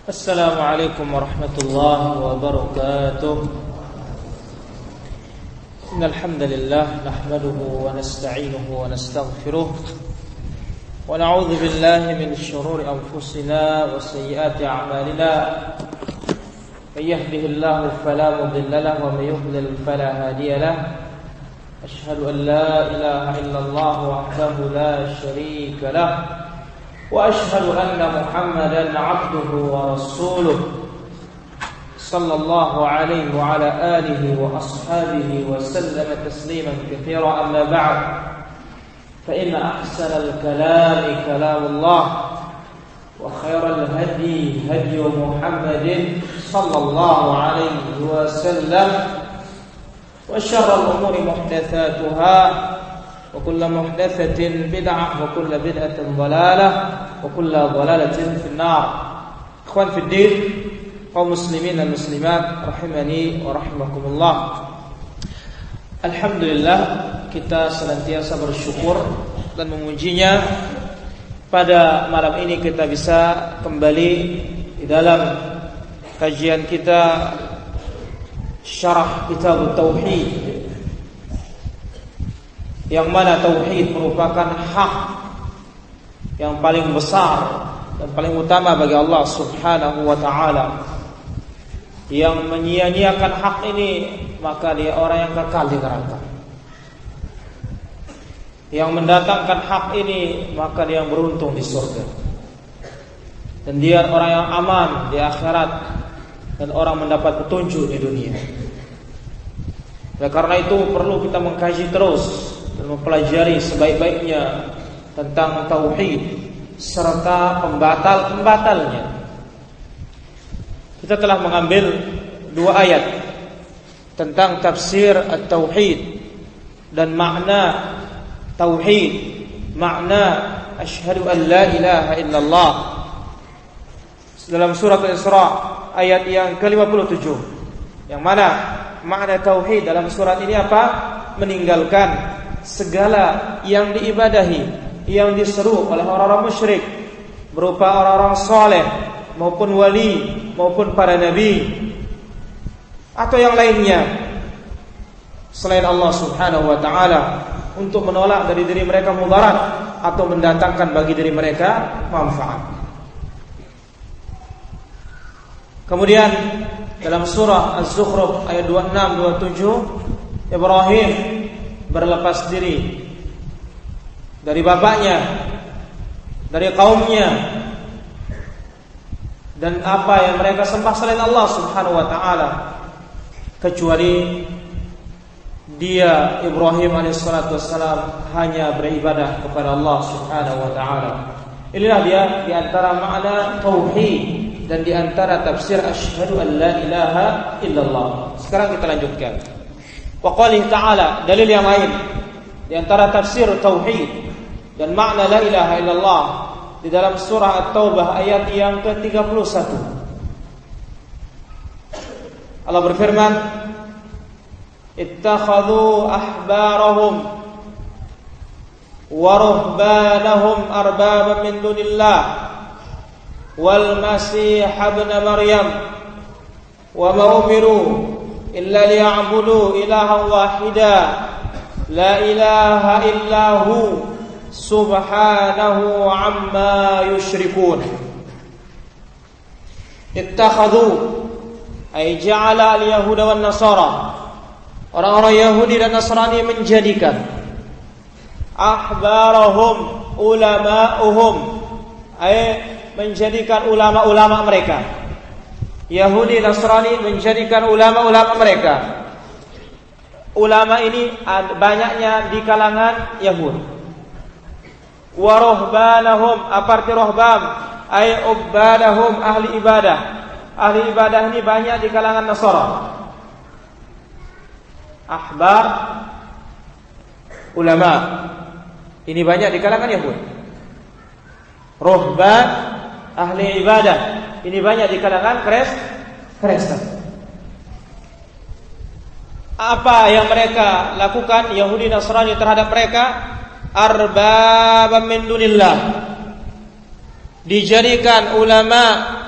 السلام عليكم ورحمة الله وبركاته. إن الحمد لله نحمده ونستعينه ونستغفره ونعوذ بالله من شرور أنفسنا وسيئات أعمالنا. من يهده الله فلا مضل له ومن يضلل فلا هادي له. أشهد أن لا إله إلا الله وحده لا شريك له وأشهد أن محمدا عبده ورسوله صلى الله عليه وعلى آله وأصحابه وسلم تسليما كثيرا. أما بعد فإن أحسن الكلام كلام الله وخير الهدي هدي محمد صلى الله عليه وسلم وشر الأمور محدثاتها وكل محدثة بدعة وكل بدعة ضلالة وكل ضلالة في النار. Ikhwan fi din, kaum muslimin dan muslimat rahimani wa rahimakumullah. Alhamdulillah, kita senantiasa bersyukur dan memujinya. Pada malam ini kita bisa kembali di dalam kajian kita syarah kitab tauhid, yang mana tauhid merupakan hak yang paling besar dan paling utama bagi Allah Subhanahu wa taala. Yang menyia-nyiakan hak ini maka dia orang yang kekal di neraka. Yang mendatangkan hak ini maka dia yang beruntung di surga. Dan dia orang yang aman di akhirat dan orang mendapat petunjuk di dunia. Karena itu perlu kita mengkaji terus dan mempelajari sebaik-baiknya tentang tauhid serta pembatal-pembatalnya. Kita telah mengambil 2 ayat tentang tafsir at-tauhid dan makna tauhid, makna asyhadu an la ilaha illallah dalam surat Al-Isra ayat yang ke-57. Yang mana makna tauhid dalam surat ini apa? Meninggalkan segala yang diibadahi, yang diseru oleh orang-orang musyrik, berupa orang-orang soleh maupun wali maupun para nabi atau yang lainnya selain Allah Subhanahu wa taala, untuk menolak dari diri mereka mudarat atau mendatangkan bagi diri mereka manfaat. Kemudian dalam surah Az-Zukhruf ayat 26-27, Ibrahim berlepas diri dari bapaknya, dari kaumnya, dan apa yang mereka sembah selain Allah Subhanahu wa taala, kecuali dia Ibrahim alaihissalatu wassalam hanya beribadah kepada Allah Subhanahu wa taala. Inilah dia di antara makna tauhid dan di antara tafsir asyhadu an la ilaha illallah. Sekarang kita lanjutkan. Wa qalihi ta'ala, dalil yang lain di antara tafsir tauhid dan makna la ilaha illallah di dalam surah At-Taubah ayat yang ke-31. Allah berfirman, ittakhadhu ahbarahum wa ruhbanahum arbaban min dunillah wal masih ibn maryam wa ma umiru illa liya'budu ilahan wahida la ilaha illahu subhanahu amma yushrikun. Ittakhadhu ay ja'ala al-yahuda wan nasara, orang-orang Yahudi dan Nasrani menjadikan ahbarahum ulama'uhum, ay menjadikan ulama-ulama mereka. Yahudi Nasrani menjadikan ulama-ulama mereka. Ulama ini banyaknya di kalangan Yahudi. Wa ruhbanahum, aparti ruhban ay ubadahum, ahli ibadah. Ahli ibadah ini banyak di kalangan Nasara. Ahbar, ulama, ini banyak di kalangan Yahudi. Ruhban, ahli ibadah, ini banyak di kalangan Kristen. Apa yang mereka lakukan Yahudi Nasrani terhadap mereka? Arbabam min dunillah, dijadikan ulama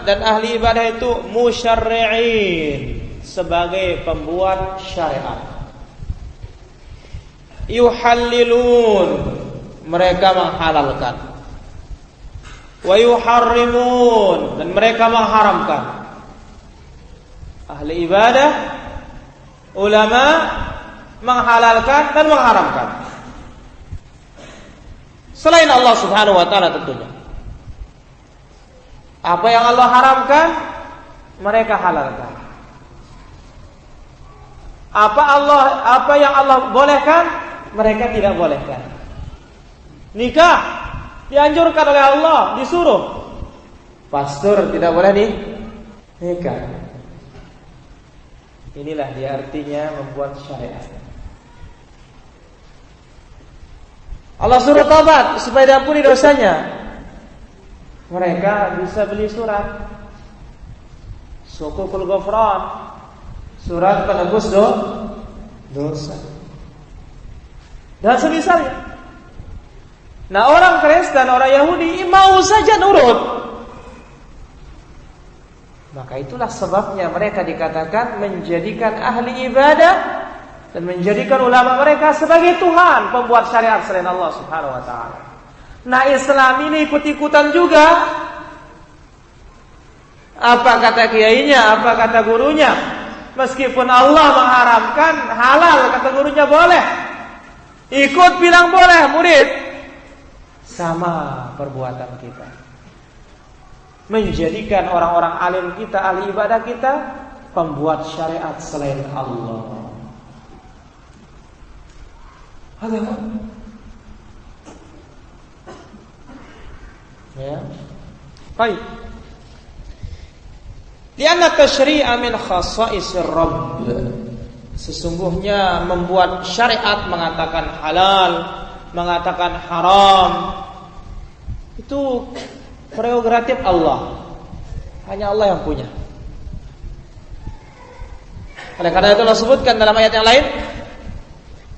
dan ahli ibadah itu musyarri'in, sebagai pembuat syariat. Yuhallilun, mereka menghalalkan. Wa yuharrimun, dan mereka mengharamkan. Ahli ibadah, ulama menghalalkan dan mengharamkan. Selain Allah Subhanahu wa taala tentunya. Apa yang Allah haramkan, mereka halalkan. Apa yang Allah bolehkan, mereka tidak bolehkan. Nikah dianjurkan oleh Allah, disuruh. Pastor tidak boleh nikah. Inilah dia artinya membuat syariat. Allah suruh taubat supaya diampuni dosanya. Mereka bisa beli surat Sukukul Ghufran, surat penebus dosa, dan semisalnya. Nah, orang Kristen, orang Yahudi mau saja nurut. Maka itulah sebabnya mereka dikatakan menjadikan ahli ibadah dan menjadikan ulama mereka sebagai Tuhan, pembuat syariat selain Allah Subhanahu wa taala. Nah, Islam ini ikut-ikutan juga. Apa kata kiainya, apa kata gurunya? Meskipun Allah mengharamkan, halal kata gurunya boleh. Ikut bilang boleh, murid. Sama perbuatan kita. Menjadikan orang-orang alim kita, ahli ibadah kita, pembuat syariat selain Allah. Ada. Ya. Baik. Lianna tasyri'a min khassa'isir Rabb. Sesungguhnya membuat syariat, mengatakan halal, mengatakan haram, itu prerogatif Allah. Hanya Allah yang punya. Oleh karena itu Allah sebutkan dalam ayat yang lain,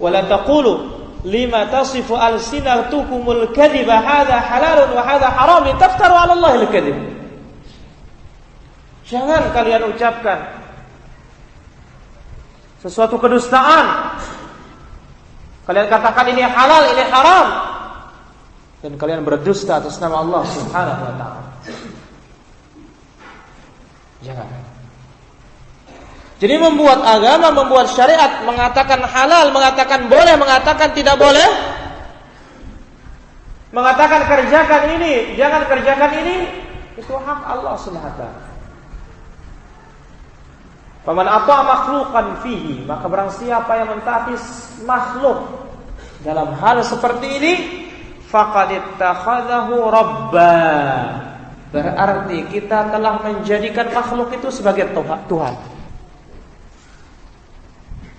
wala taqulu lima tasifu alsinatukumul kadhiba hadza halalun wa hadza haram litaftaru 'ala Allahi al-kadhib. Jangan kalian ucapkan sesuatu kedustaan. Kalian katakan ini halal, ini haram, dan kalian berdusta atas nama Allah Subhanahu wa taala. Jangan. Jadi membuat agama, membuat syariat, mengatakan halal, mengatakan boleh, mengatakan tidak boleh, mengatakan kerjakan ini, jangan kerjakan ini, itu hak Allah Subhanahu wa taala. Faman ata'a makhluqan fihi, maka barang siapa yang mentaati makhluk dalam hal seperti ini, faqad ittakhadhahu rabba, berarti kita telah menjadikan makhluk itu sebagai Tuhan.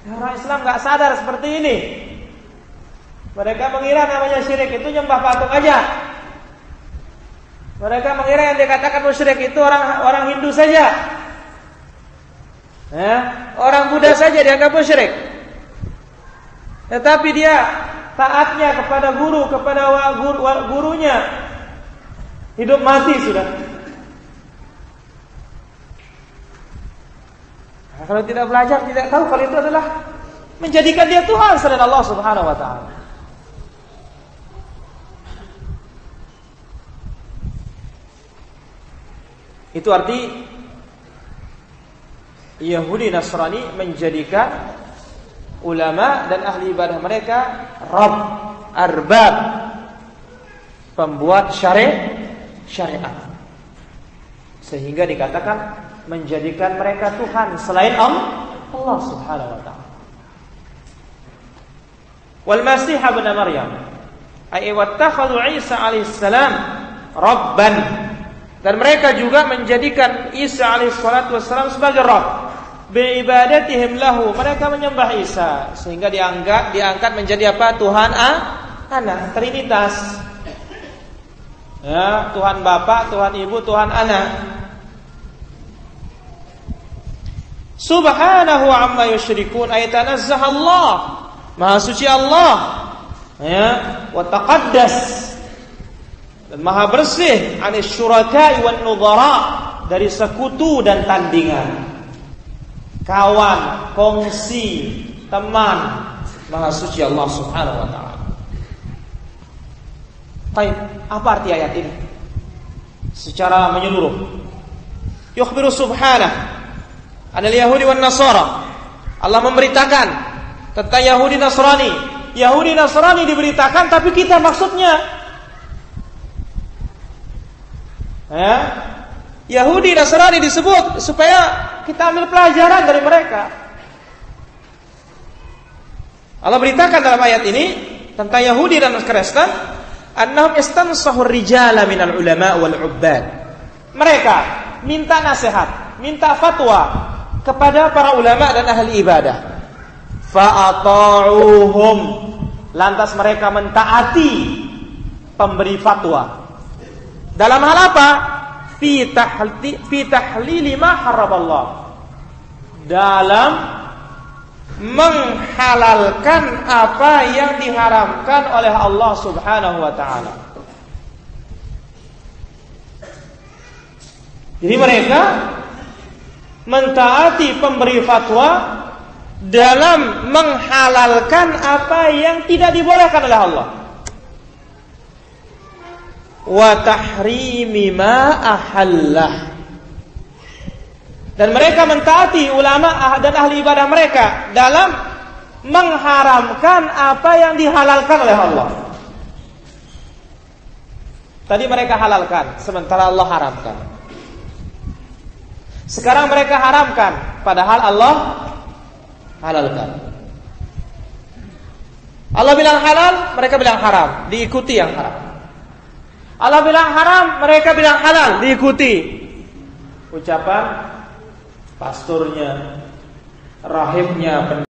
Orang Islam gak sadar seperti ini. Mereka mengira namanya syirik itu nyembah patung aja. Mereka mengira yang dikatakan musyrik itu orang Hindu saja. Orang Buddha saja dianggap musyrik. Tetapi dia taatnya kepada guru, kepada gurunya, hidup mati sudah. Nah, kalau tidak belajar, tidak tahu kalau itu adalah menjadikan dia Tuhan selain Allah Subhanahu wa taala. Itu arti Yahudi Nasrani menjadikan ulama dan ahli ibadah mereka Rabb, arbab, pembuat syariat. Sehingga dikatakan menjadikan mereka Tuhan selain Allah Subhanahu wa taala. Wal Masih ibn Maryam ay wattakhadhu Isa alaihi salam rabban, dan mereka juga menjadikan Isa alaihi salatu wassalam sebagai Rabb. Biibadatihim lahu, mereka menyembah Isa sehingga diangkat menjadi apa? Tuhan anak, trinitas. Ya, Tuhan Bapa, Tuhan Ibu, Tuhan Anak. Subhanahu amma yusyrikun, ay tanazzah Allah, Maha suci Allah, ya, wa taqaddas, dan maha bersih anis syuraka'i wan nudhara, dari sekutu dan tandingan. Kawan, kongsi, teman Maha Suci Allah Subhanahu wa taala. Baik, apa arti ayat ini? Secara menyeluruh. Yukhbiru subhanahu anil Yahudi wan Nasara. Allah memberitakan tentang Yahudi Nasrani. Yahudi Nasrani diberitakan, tapi kita maksudnya Yahudi Nasrani disebut supaya kita ambil pelajaran dari mereka. Allah beritakan dalam ayat ini tentang Yahudi dan Kristen, annahum istansahur rijala minal ulama wal ubbad. Mereka minta nasihat, minta fatwa kepada para ulama dan ahli ibadah. Fa'ata'uhum, lantas mereka mentaati pemberi fatwa. Dalam hal apa? Fi tahlili ma haramallah, dalam menghalalkan apa yang diharamkan oleh Allah Subhanahu wa taala. Jadi mereka mentaati pemberi fatwa dalam menghalalkan apa yang tidak dibolehkan oleh Allah. Wa tahrimi ma ahallah, dan mereka mentaati ulama dan ahli ibadah mereka dalam mengharamkan apa yang dihalalkan oleh Allah. Tadi mereka halalkan, sementara Allah haramkan. Sekarang mereka haramkan, padahal Allah halalkan. Allah bilang halal, mereka bilang haram, diikuti yang haram. Allah bilang haram, mereka bilang halal, diikuti ucapan pastornya, rahibnya,